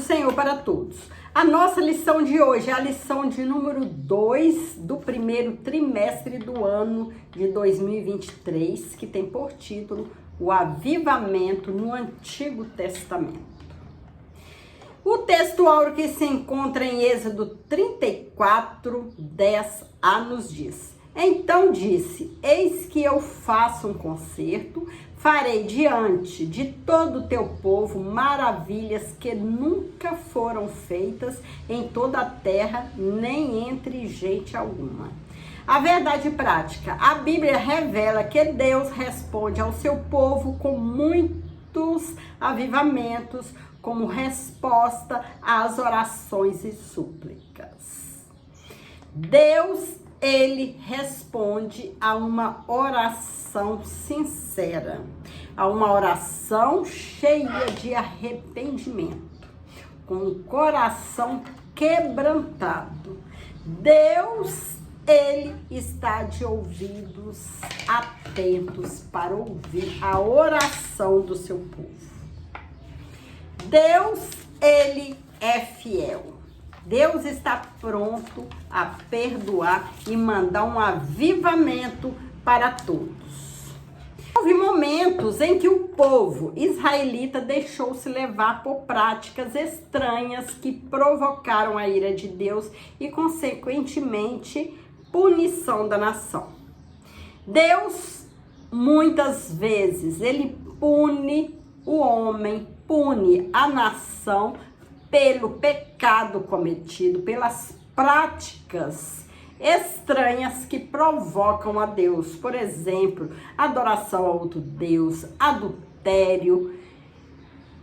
Senhor para todos. A nossa lição de hoje é a lição de número 2 do primeiro trimestre do ano de 2023, que tem por título O Avivamento no Antigo Testamento. O texto áureo que se encontra em Êxodo 34, 10a nos diz: Então disse, eis que eu faço um concerto, farei diante de todo o teu povo maravilhas que nunca foram feitas em toda a terra, nem entre gente alguma. A verdade prática, a Bíblia revela que Deus responde ao seu povo com muitos avivamentos, como resposta às orações e súplicas. Deus, ele responde a uma oração sincera, a uma oração cheia de arrependimento, com o coração quebrantado. Deus, ele está de ouvidos atentos para ouvir a oração do seu povo. Deus, ele é fiel. Deus está pronto a perdoar e mandar um avivamento para todos. Houve momentos em que o povo israelita deixou-se levar por práticas estranhas que provocaram a ira de Deus e, consequentemente, punição da nação. Deus, muitas vezes, ele pune o homem, pune a nação pelo pecado cometido, pelas práticas estranhas que provocam a Deus. Por exemplo, adoração a outro Deus, adultério,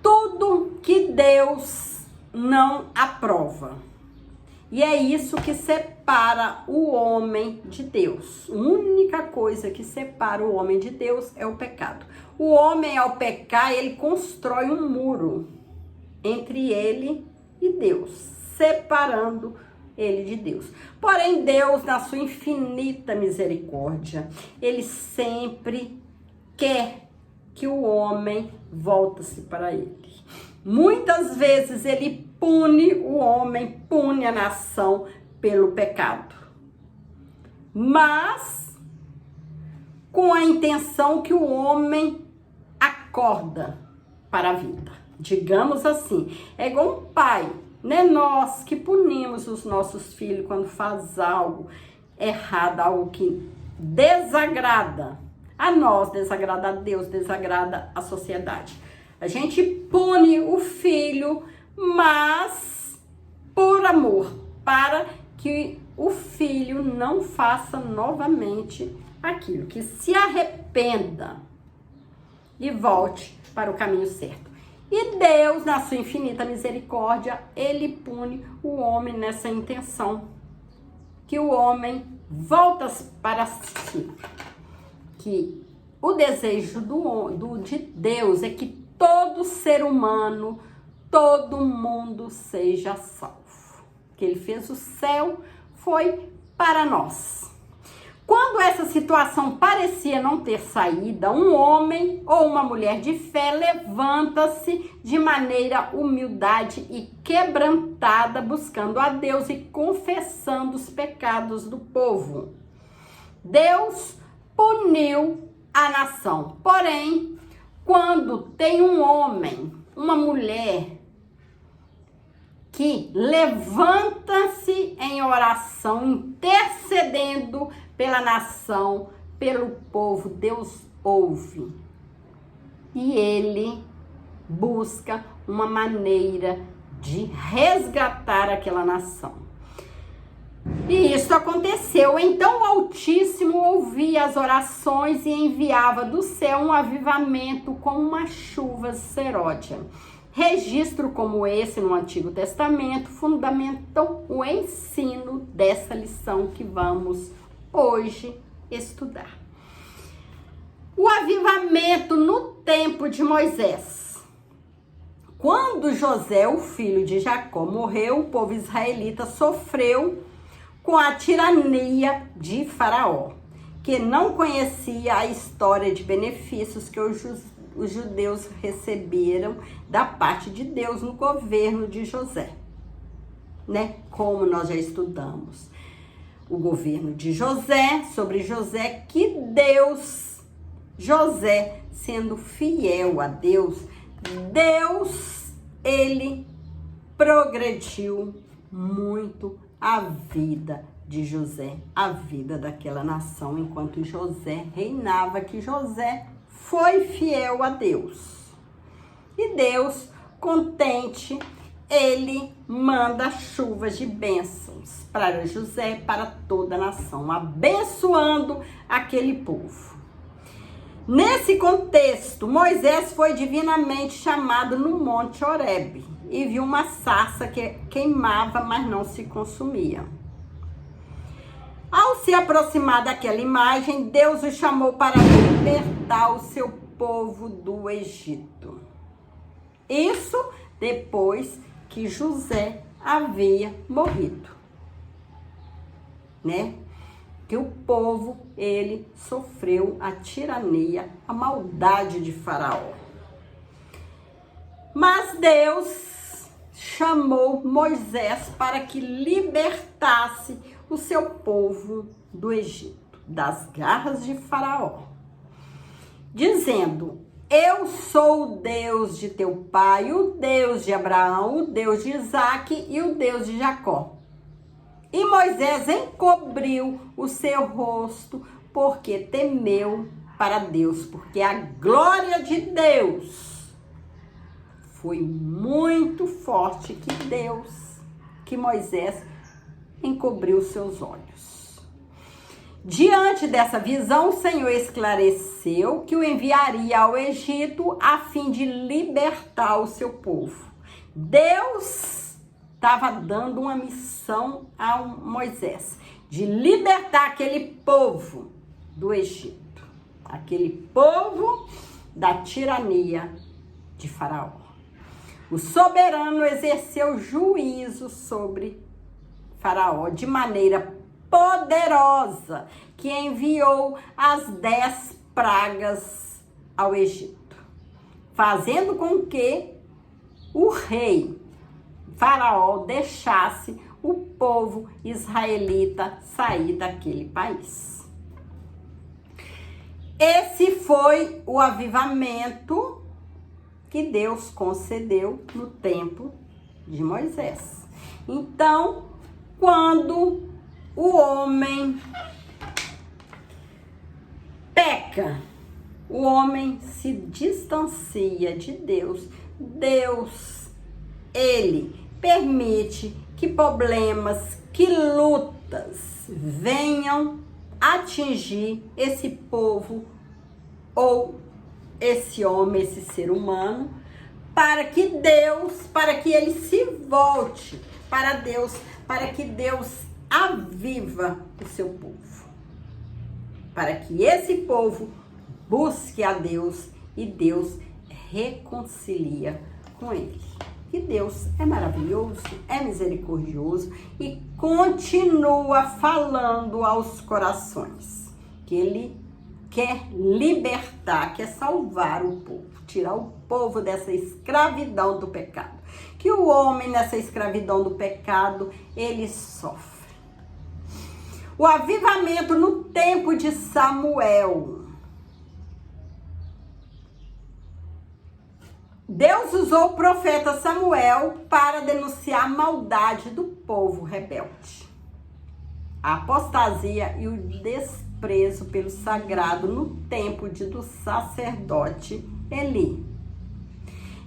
tudo que Deus não aprova. E é isso que separa o homem de Deus. A única coisa que separa o homem de Deus é o pecado. O homem, ao pecar, ele constrói um muro entre ele e Deus, separando ele de Deus. Porém, Deus, na sua infinita misericórdia, ele sempre quer que o homem volte-se para ele. Muitas vezes ele pune o homem, pune a nação pelo pecado, mas com a intenção que o homem acorda para a vida. Digamos assim, é igual um pai, né? Nós que punimos os nossos filhos quando faz algo errado, algo que desagrada a nós, desagrada a Deus, desagrada a sociedade. A gente pune o filho, mas por amor, para que o filho não faça novamente aquilo, que se arrependa e volte para o caminho certo. E Deus, na sua infinita misericórdia, ele pune o homem nessa intenção, que o homem volta para si. Que o desejo de Deus é que todo ser humano, todo mundo seja salvo. Que ele fez o céu foi para nós. Quando essa situação parecia não ter saída, um homem ou uma mulher de fé levanta-se de maneira humildade e quebrantada, buscando a Deus e confessando os pecados do povo. Deus puniu a nação. Porém, quando tem um homem, uma mulher que levanta-se em oração, intercedendo pela nação, pelo povo, Deus ouve. E ele busca uma maneira de resgatar aquela nação. E isso aconteceu. Então o Altíssimo ouvia as orações e enviava do céu um avivamento como uma chuva seródia. Registro como esse no Antigo Testamento fundamentam o ensino dessa lição que vamos hoje estudar. O avivamento no tempo de Moisés. Quando José, o filho de Jacó, morreu, o povo israelita sofreu com a tirania de Faraó, que não conhecia a história de benefícios que os judeus receberam da parte de Deus no governo de José, né? Como nós já estudamos o governo de José, sobre José, que Deus, José, sendo fiel a Deus, ele progrediu muito a vida de José, a vida daquela nação, enquanto José reinava, que José foi fiel a Deus. E Deus, contente, ele manda chuvas de bênçãos para José e para toda a nação, abençoando aquele povo. Nesse contexto, Moisés foi divinamente chamado no Monte Horebe e viu uma sarça que queimava, mas não se consumia. Ao se aproximar daquela imagem, Deus o chamou para libertar o seu povo do Egito. Isso depois que José havia morrido, né? Que o povo, ele sofreu a tirania, a maldade de Faraó. Mas Deus chamou Moisés para que libertasse o seu povo do Egito, das garras de Faraó, dizendo: eu sou o Deus de teu pai, o Deus de Abraão, o Deus de Isaque e o Deus de Jacó. E Moisés encobriu o seu rosto, porque temeu para Deus, porque a glória de Deus foi muito forte, que Moisés encobriu seus olhos. Diante dessa visão, o Senhor esclareceu que o enviaria ao Egito a fim de libertar o seu povo. Deus estava dando uma missão a Moisés, de libertar aquele povo do Egito, aquele povo da tirania de Faraó. O soberano exerceu juízo sobre Faraó de maneira poderosa, que enviou as 10 pragas ao Egito, fazendo com que o rei Faraó deixasse o povo israelita sair daquele país. Esse foi o avivamento que Deus concedeu no tempo de Moisés. Então, quando o homem peca, o homem se distancia de Deus, ele permite que problemas, que lutas venham atingir esse povo ou esse homem, esse ser humano, para que ele se volte para Deus, para que Deus aviva o seu povo, para que esse povo busque a Deus e Deus reconcilia com ele. Que Deus é maravilhoso, é misericordioso e continua falando aos corações que ele quer libertar, quer salvar o povo, tirar o povo dessa escravidão do pecado. Que o homem nessa escravidão do pecado, ele sofre. O avivamento no tempo de Samuel. Deus usou o profeta Samuel para denunciar a maldade do povo rebelde, a apostasia e o desprezo pelo sagrado no tempo do sacerdote Eli.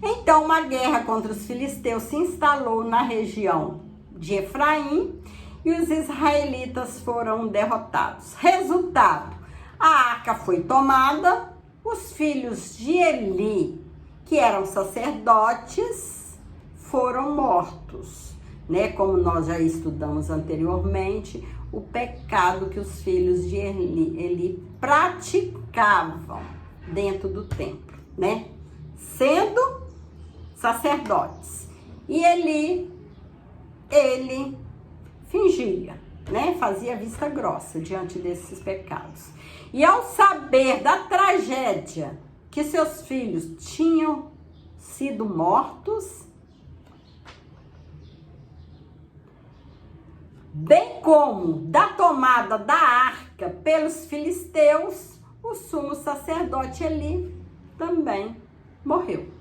Então, uma guerra contra os filisteus se instalou na região de Efraim e os israelitas foram derrotados. Resultado, a arca foi tomada, os filhos de Eli, que eram sacerdotes, foram mortos, né? Como nós já estudamos anteriormente, o pecado que os filhos de Eli praticavam dentro do templo, né? Sendo sacerdotes. E ele fingia, né? Fazia vista grossa diante desses pecados. E ao saber da tragédia que seus filhos tinham sido mortos, bem como da tomada da arca pelos filisteus, o sumo sacerdote Eli também morreu.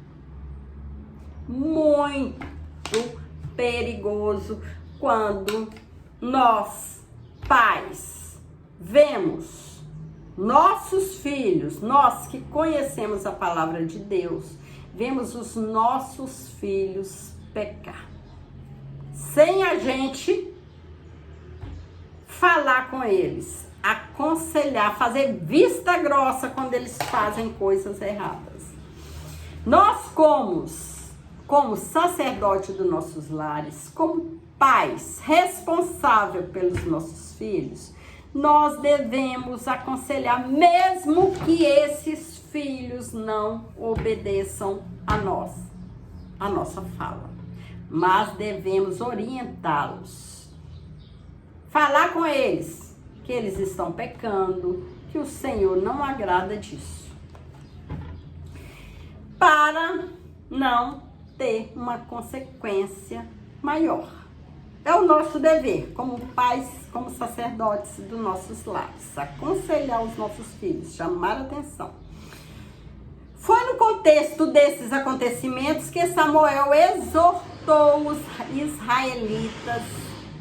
Muito perigoso quando nós, pais, vemos nossos filhos, nós que conhecemos a palavra de Deus, vemos os nossos filhos pecar, sem a gente falar com eles, aconselhar, fazer vista grossa quando eles fazem coisas erradas. Nós, como sacerdote dos nossos lares, como pais responsáveis pelos nossos filhos, nós devemos aconselhar, mesmo que esses filhos não obedeçam a nossa fala. Mas devemos orientá-los, falar com eles que eles estão pecando, que o Senhor não agrada disso, para não ter uma consequência maior. É o nosso dever, como pais, como sacerdotes dos nossos lares, aconselhar os nossos filhos, chamar a atenção. Foi no contexto desses acontecimentos que Samuel exortou os israelitas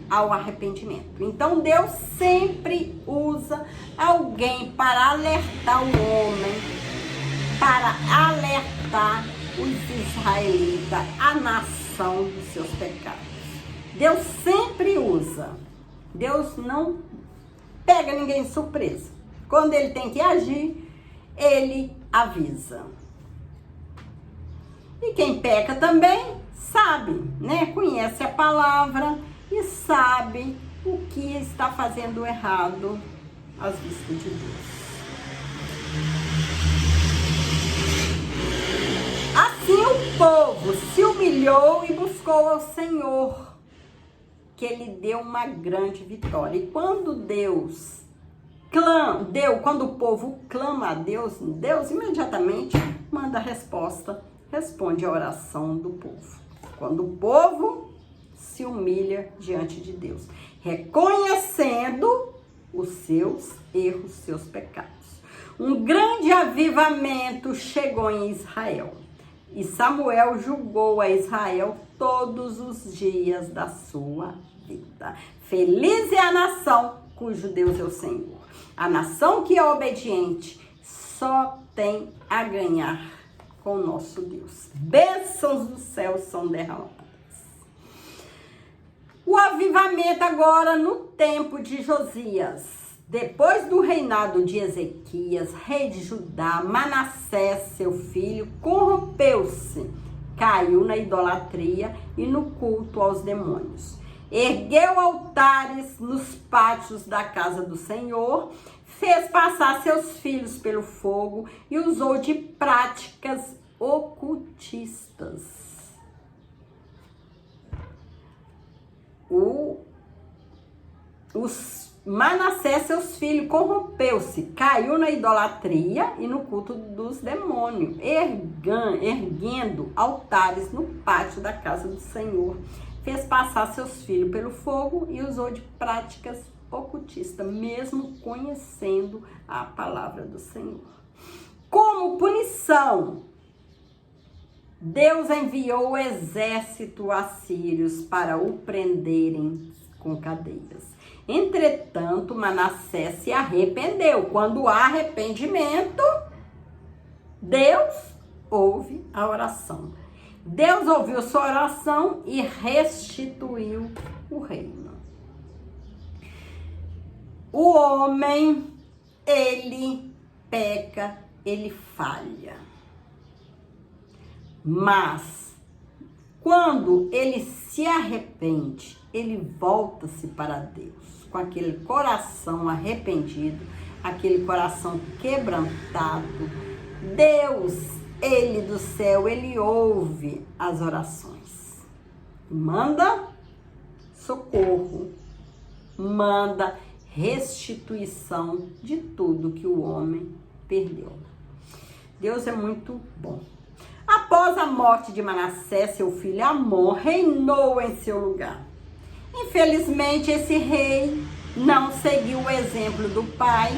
ao arrependimento. Então Deus sempre usa alguém para alertar o homem, para alertar os israelitas, a nação dos seus pecados. Deus sempre usa. Deus não pega ninguém de surpresa. Quando ele tem que agir, ele avisa. E quem peca também sabe, né? Conhece a palavra e sabe o que está fazendo errado às vistas de Deus. Assim o povo se humilhou e buscou ao Senhor, que ele deu uma grande vitória. E quando quando o povo clama a Deus, Deus imediatamente manda a resposta, responde a oração do povo. Quando o povo se humilha diante de Deus, reconhecendo os seus erros, seus pecados. Um grande avivamento chegou em Israel. E Samuel julgou a Israel todos os dias da sua vida. Feliz é a nação cujo Deus é o Senhor. A nação que é obediente só tem a ganhar com o nosso Deus. Bênçãos do céu são derramadas. O avivamento agora no tempo de Josias. Depois do reinado de Ezequias, rei de Judá, Manassés, seu filho, corrompeu-se, caiu na idolatria e no culto aos demônios. Ergueu altares nos pátios da casa do Senhor, fez passar seus filhos pelo fogo e usou de práticas ocultistas. Manassés, seus filhos, corrompeu-se, caiu na idolatria e no culto dos demônios, erguendo altares no pátio da casa do Senhor. Fez passar seus filhos pelo fogo e usou de práticas ocultistas, mesmo conhecendo a palavra do Senhor. Como punição, Deus enviou o exército assírios para o prenderem com cadeias. Entretanto, Manassés se arrependeu. Quando há arrependimento, Deus ouve a oração. Deus ouviu sua oração e restituiu o reino. O homem, ele peca, ele falha. Mas, quando ele se arrepende, ele volta-se para Deus com aquele coração arrependido, aquele coração quebrantado. Deus, ele do céu, ele ouve as orações. Manda socorro, manda restituição de tudo que o homem perdeu. Deus é muito bom. Após a morte de Manassés, seu filho Amon reinou em seu lugar. Infelizmente, esse rei não seguiu o exemplo do pai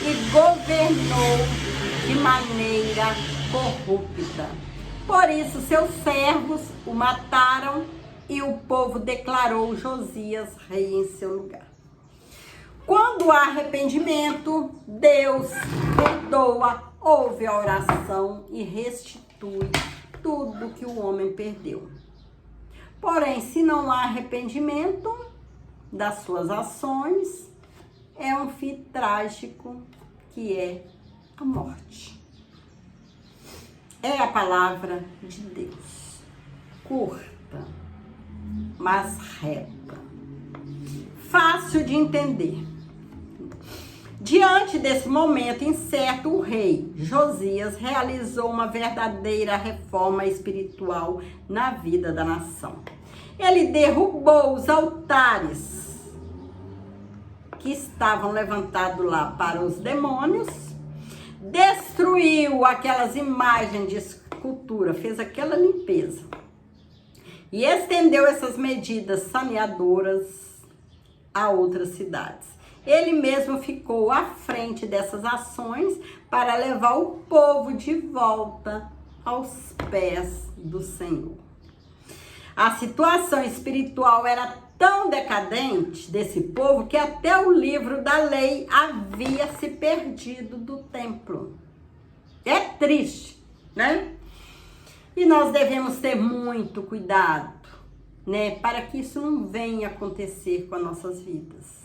e governou de maneira corrupta. Por isso, seus servos o mataram e o povo declarou Josias rei em seu lugar. Quando há arrependimento, Deus perdoa, ouve a oração e restitui tudo que o homem perdeu. Porém, se não há arrependimento das suas ações, é um fim trágico, que é a morte. É a palavra de Deus, curta, mas reta, fácil de entender. Diante desse momento incerto, o rei Josias realizou uma verdadeira reforma espiritual na vida da nação. Ele derrubou os altares que estavam levantados lá para os demônios, destruiu aquelas imagens de escultura, fez aquela limpeza e estendeu essas medidas saneadoras a outras cidades. Ele mesmo ficou à frente dessas ações para levar o povo de volta aos pés do Senhor. A situação espiritual era tão decadente desse povo que até o livro da lei havia se perdido do templo. É triste, né? E nós devemos ter muito cuidado, né? Para que isso não venha acontecer com as nossas vidas.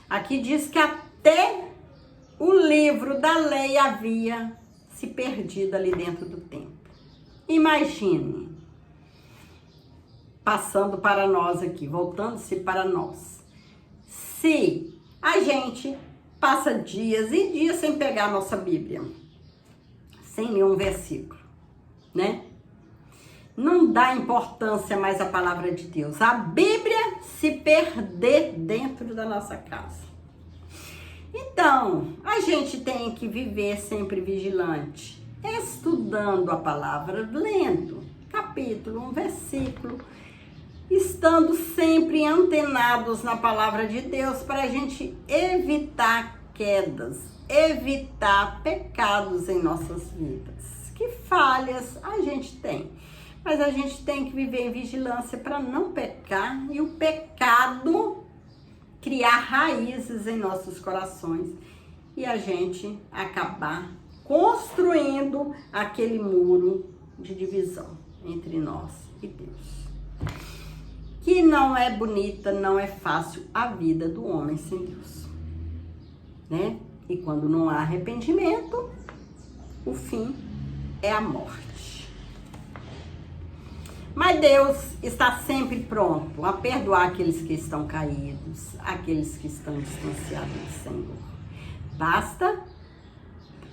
Aqui diz que até o livro da lei havia se perdido ali dentro do templo. Imagine, passando para nós aqui, voltando-se para nós. Se a gente passa dias e dias sem pegar a nossa Bíblia, sem ler um versículo, né? Não dá importância mais à palavra de Deus. A Bíblia se perder dentro da nossa casa. Então, a gente tem que viver sempre vigilante, estudando a palavra, lendo capítulo, um versículo, estando sempre antenados na palavra de Deus para a gente evitar quedas, evitar pecados em nossas vidas. Que falhas a gente tem, mas a gente tem que viver em vigilância para não pecar e o pecado criar raízes em nossos corações e a gente acabar construindo aquele muro de divisão entre nós e Deus. Que não é bonita, não é fácil a vida do homem sem Deus, né? E quando não há arrependimento, o fim é a morte. Mas Deus está sempre pronto a perdoar aqueles que estão caídos, aqueles que estão distanciados do Senhor. Basta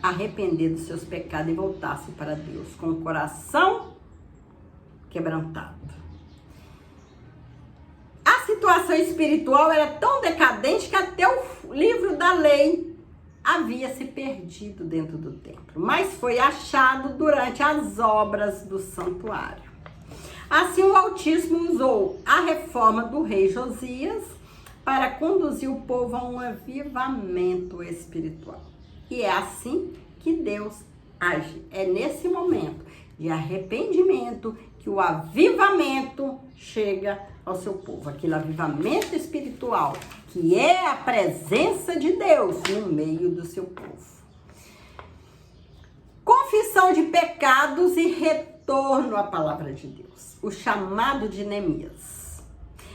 arrepender dos seus pecados e voltar-se para Deus com o coração quebrantado. A situação espiritual era tão decadente que até o livro da lei havia se perdido dentro do templo, mas foi achado durante as obras do santuário. Assim, o Altíssimo usou a reforma do rei Josias para conduzir o povo a um avivamento espiritual. E é assim que Deus age. É nesse momento de arrependimento que o avivamento chega ao seu povo. Aquele avivamento espiritual que é a presença de Deus no meio do seu povo. Confissão de pecados e retorno à palavra de Deus. O chamado de Neemias.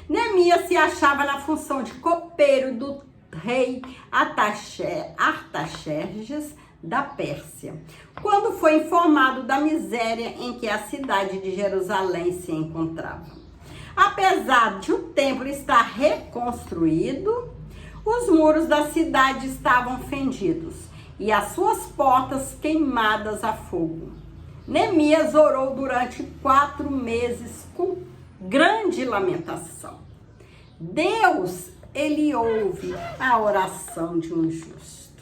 Neemias se achava na função de copeiro do rei Artaxerxes da Pérsia, quando foi informado da miséria em que a cidade de Jerusalém se encontrava. Apesar de o templo estar reconstruído, os muros da cidade estavam fendidos e as suas portas queimadas a fogo. Neemias orou durante 4 meses com grande lamentação. Deus, ele ouve a oração de um justo.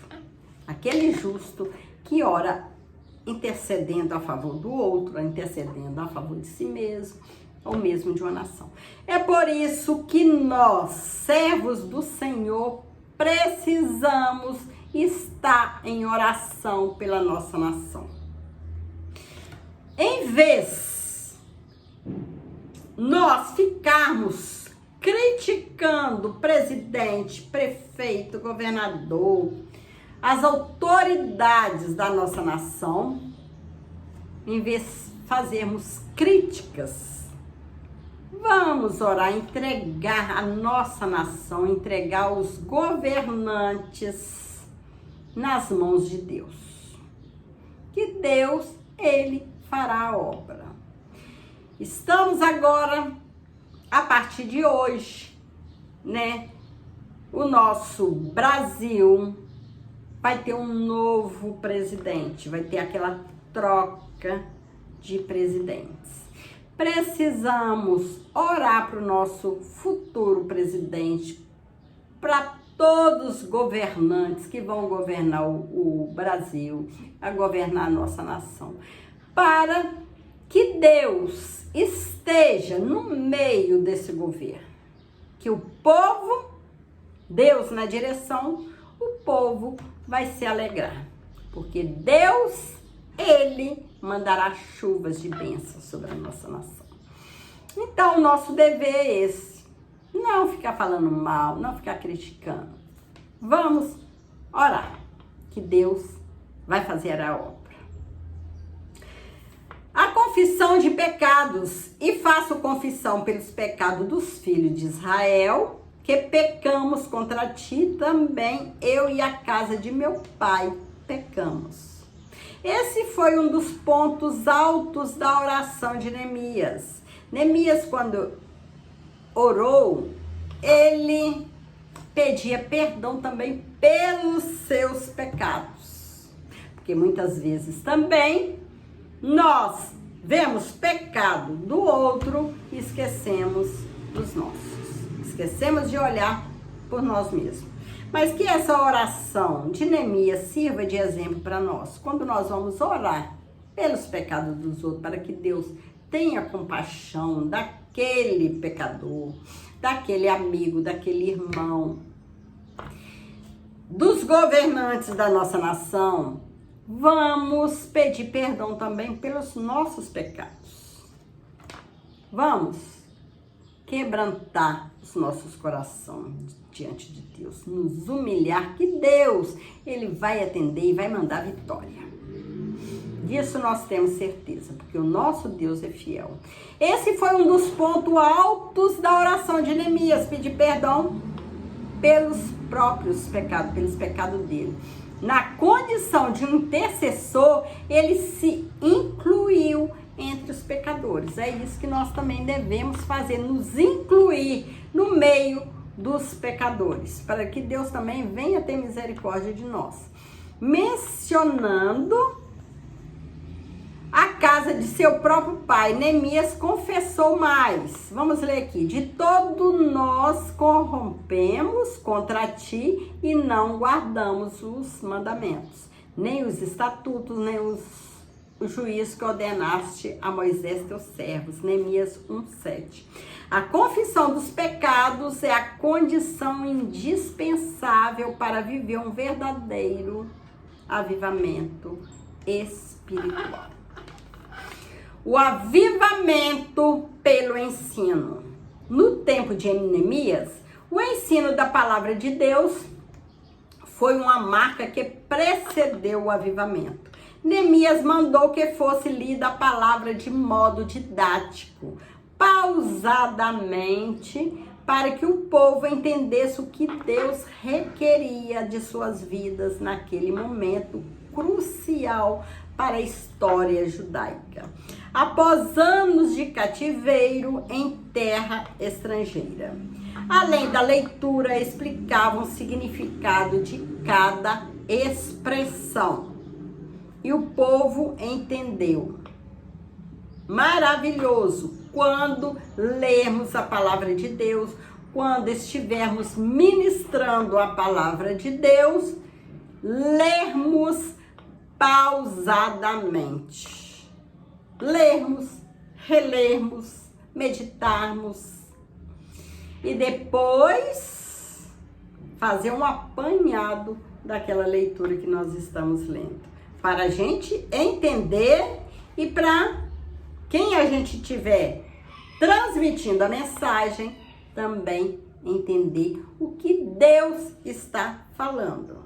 Aquele justo que ora intercedendo a favor do outro, intercedendo a favor de si mesmo, ou mesmo de uma nação. É por isso que nós, servos do Senhor, precisamos estar em oração pela nossa nação. Em vez nós ficarmos criticando o presidente, prefeito, governador, as autoridades da nossa nação, em vez de fazermos críticas, vamos orar, entregar a nossa nação, entregar os governantes nas mãos de Deus. Que Deus, Ele fará a obra. Estamos agora, a partir de hoje, né? O nosso Brasil vai ter um novo presidente, vai ter aquela troca de presidentes. Precisamos orar para o nosso futuro presidente, para todos os governantes que vão governar o Brasil, a governar a nossa nação, para que Deus esteja no meio desse governo, que o povo, Deus na direção, o povo vai se alegrar, porque Deus, Ele mandará chuvas de bênçãos sobre a nossa nação. Então, o nosso dever é esse. Não ficar falando mal, não ficar criticando. Vamos orar, que Deus vai fazer a obra. A confissão de pecados. E faço confissão pelos pecados dos filhos de Israel, que pecamos contra ti também, eu e a casa de meu pai pecamos. Esse foi um dos pontos altos da oração de Neemias. Neemias, quando orou, ele pedia perdão também pelos seus pecados. Porque muitas vezes também nós vemos pecado do outro e esquecemos dos nossos. Esquecemos de olhar por nós mesmos. Mas que essa oração de Neemias sirva de exemplo para nós. Quando nós vamos orar pelos pecados dos outros, para que Deus tenha compaixão daquele pecador, daquele amigo, daquele irmão, dos governantes da nossa nação, vamos pedir perdão também pelos nossos pecados. Vamos quebrantar os nossos corações diante de Deus, nos humilhar, que Deus, Ele vai atender e vai mandar vitória. Disso nós temos certeza, porque o nosso Deus é fiel. Esse foi um dos pontos altos da oração de Neemias, pedir perdão pelos próprios pecados, pelos pecados dele. Na condição de um intercessor, ele se incluiu entre os pecadores. É isso que nós também devemos fazer, nos incluir no meio dos pecadores, para que Deus também venha ter misericórdia de nós. Mencionando a casa de seu próprio pai, Neemias confessou mais. Vamos ler aqui. De todo nós corrompemos contra ti e não guardamos os mandamentos, nem os estatutos, nem o juízo que ordenaste a Moisés, teus servos. Neemias 1:7. A confissão dos pecados é a condição indispensável para viver um verdadeiro avivamento espiritual. O avivamento pelo ensino. No tempo de Neemias, o ensino da palavra de Deus foi uma marca que precedeu o avivamento. Neemias mandou que fosse lida a palavra de modo didático, pausadamente, para que o povo entendesse o que Deus requeria de suas vidas naquele momento crucial para a história judaica, após anos de cativeiro em terra estrangeira. Além da leitura, explicavam o significado de cada expressão. E o povo entendeu. Maravilhoso quando lermos a palavra de Deus, quando estivermos ministrando a palavra de Deus, lermos pausadamente. Lermos, relermos, meditarmos e depois fazer um apanhado daquela leitura que nós estamos lendo, para a gente entender e para quem a gente tiver transmitindo a mensagem também entender o que Deus está falando.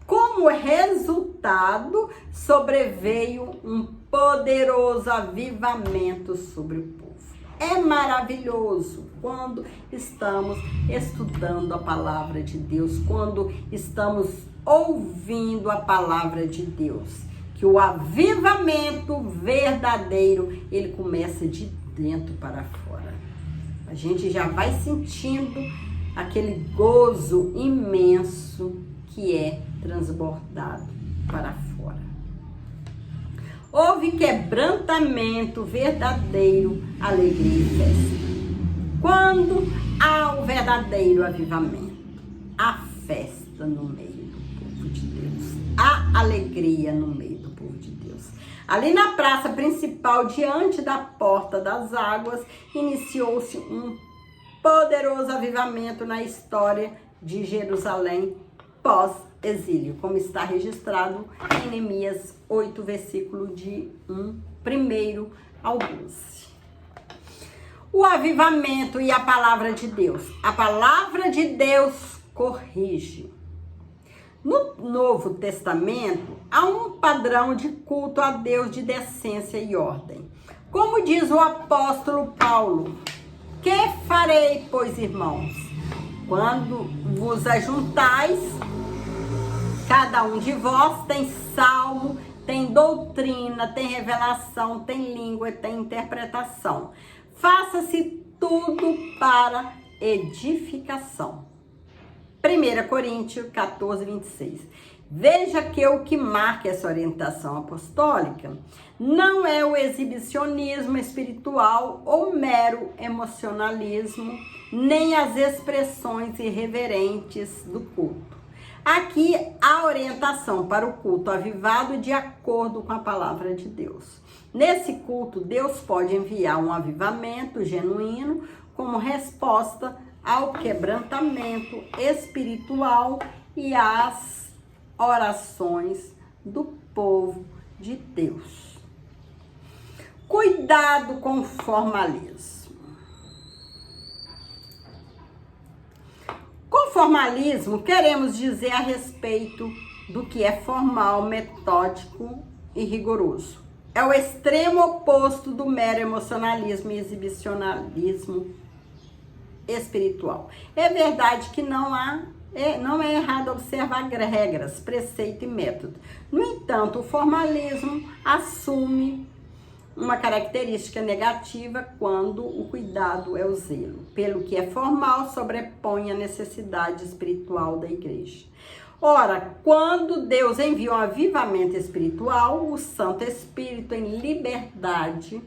Como resultado, sobreveio um poderoso avivamento sobre o povo. É maravilhoso quando estamos estudando a palavra de Deus, quando estamos ouvindo a palavra de Deus, que o avivamento verdadeiro, ele começa de dentro para fora. A gente já vai sentindo aquele gozo imenso que é transbordado para fora. Houve quebrantamento verdadeiro, alegria e festa. Quando há o verdadeiro avivamento, há festa no meio do povo de Deus, há alegria no meio do povo de Deus. Ali na praça principal, diante da porta das águas, iniciou-se um poderoso avivamento na história de Jerusalém pós-exílio, como está registrado em Neemias 8, versículo de 1 ao 12. O avivamento e a palavra de Deus. A palavra de Deus corrige. No Novo Testamento, há um padrão de culto a Deus de decência e ordem. Como diz o apóstolo Paulo: que farei, pois, irmãos? Quando vos ajuntais, cada um de vós tem salmo, tem doutrina, tem revelação, tem língua, tem interpretação. Faça-se tudo para edificação. 1 Coríntios 14, 26. Veja que o que marca essa orientação apostólica não é o exibicionismo espiritual ou mero emocionalismo, nem as expressões irreverentes do culto. Aqui a orientação para o culto avivado de acordo com a palavra de Deus. Nesse culto, Deus pode enviar um avivamento genuíno como resposta ao quebrantamento espiritual e às orações do povo de Deus. Cuidado com o formalismo. Com formalismo, queremos dizer a respeito do que é formal, metódico e rigoroso. É o extremo oposto do mero emocionalismo e exibicionalismo espiritual. É verdade que não é errado observar regras, preceito e método. No entanto, o formalismo assume uma característica negativa quando o cuidado é o zelo. Pelo que é formal, sobrepõe a necessidade espiritual da igreja. Ora, quando Deus envia um avivamento espiritual, o Santo Espírito em liberdade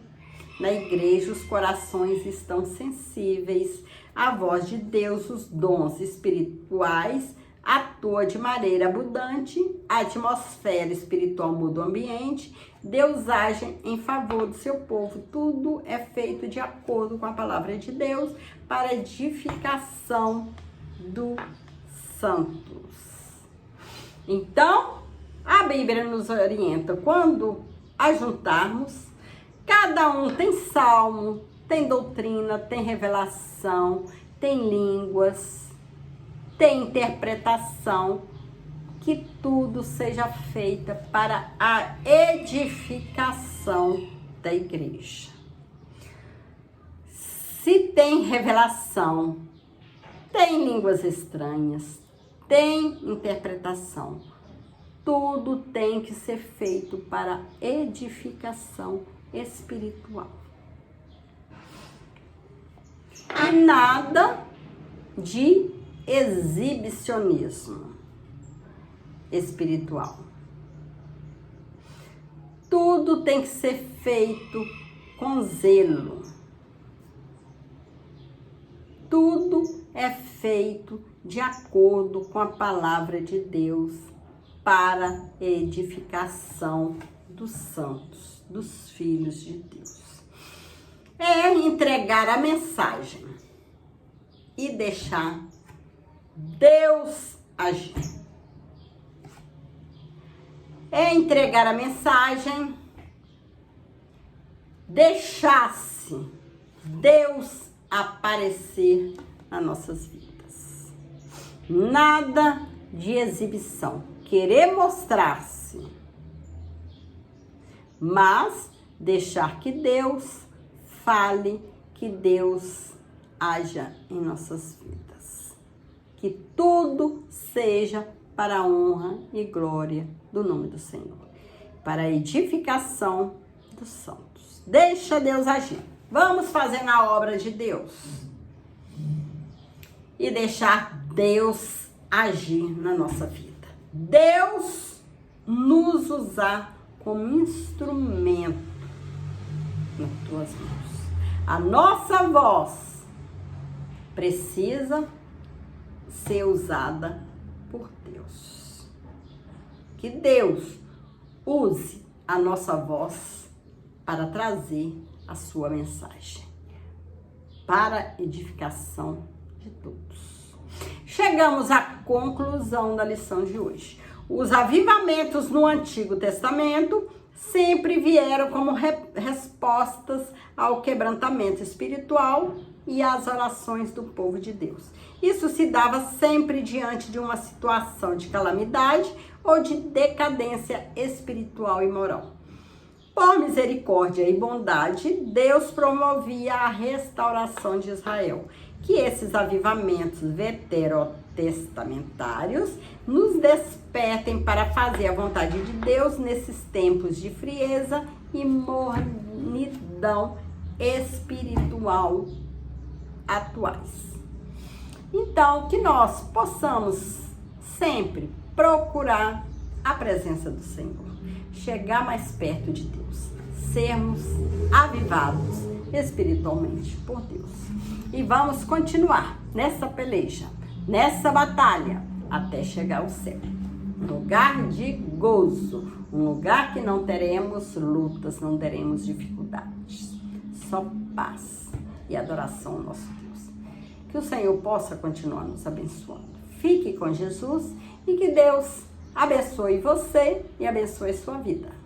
na igreja, os corações estão sensíveis à voz de Deus, os dons espirituais atua de maneira abundante, a atmosfera espiritual muda o ambiente, Deus age em favor do seu povo. Tudo é feito de acordo com a palavra de Deus para edificação dos santos. Então, a Bíblia nos orienta quando ajuntarmos, cada um tem salmo, tem doutrina, tem revelação, tem línguas, tem interpretação, que tudo seja feita para a edificação da igreja. Se tem revelação, tem línguas estranhas, tem interpretação, tudo tem que ser feito para edificação espiritual. E nada de exibicionismo espiritual. Tudo tem que ser feito com zelo. Tudo é feito de acordo com a palavra de Deus para edificação dos santos, dos filhos de Deus. É entregar a mensagem e deixar Deus agir. É entregar a mensagem, deixar-se Deus aparecer nas nossas vidas. Nada de exibição, querer mostrar-se, mas deixar que Deus fale, que Deus haja em nossas vidas. Que tudo seja para a honra e glória do nome do Senhor, para a edificação dos santos. Deixa Deus agir. Vamos fazer na obra de Deus e deixar Deus agir na nossa vida. Deus nos usar como instrumento nas tuas mãos. A nossa voz precisa ser usada por Deus. Que Deus use a nossa voz para trazer a sua mensagem, para edificação de todos. Chegamos à conclusão da lição de hoje. Os avivamentos no Antigo Testamento sempre vieram como respostas ao quebrantamento espiritual e às orações do povo de Deus. Isso se dava sempre diante de uma situação de calamidade ou de decadência espiritual e moral. Por misericórdia e bondade, Deus promovia a restauração de Israel. Que esses avivamentos veterotestamentários nos despertem para fazer a vontade de Deus nesses tempos de frieza e mornidão espiritual atuais. Então, que nós possamos sempre procurar a presença do Senhor, chegar mais perto de Deus, sermos avivados espiritualmente por Deus. E vamos continuar nessa peleja, nessa batalha, até chegar ao céu. Um lugar de gozo, um lugar que não teremos lutas, não teremos dificuldades. Só paz e adoração ao nosso Deus. Que o Senhor possa continuar nos abençoando. Fique com Jesus e que Deus abençoe você e abençoe sua vida.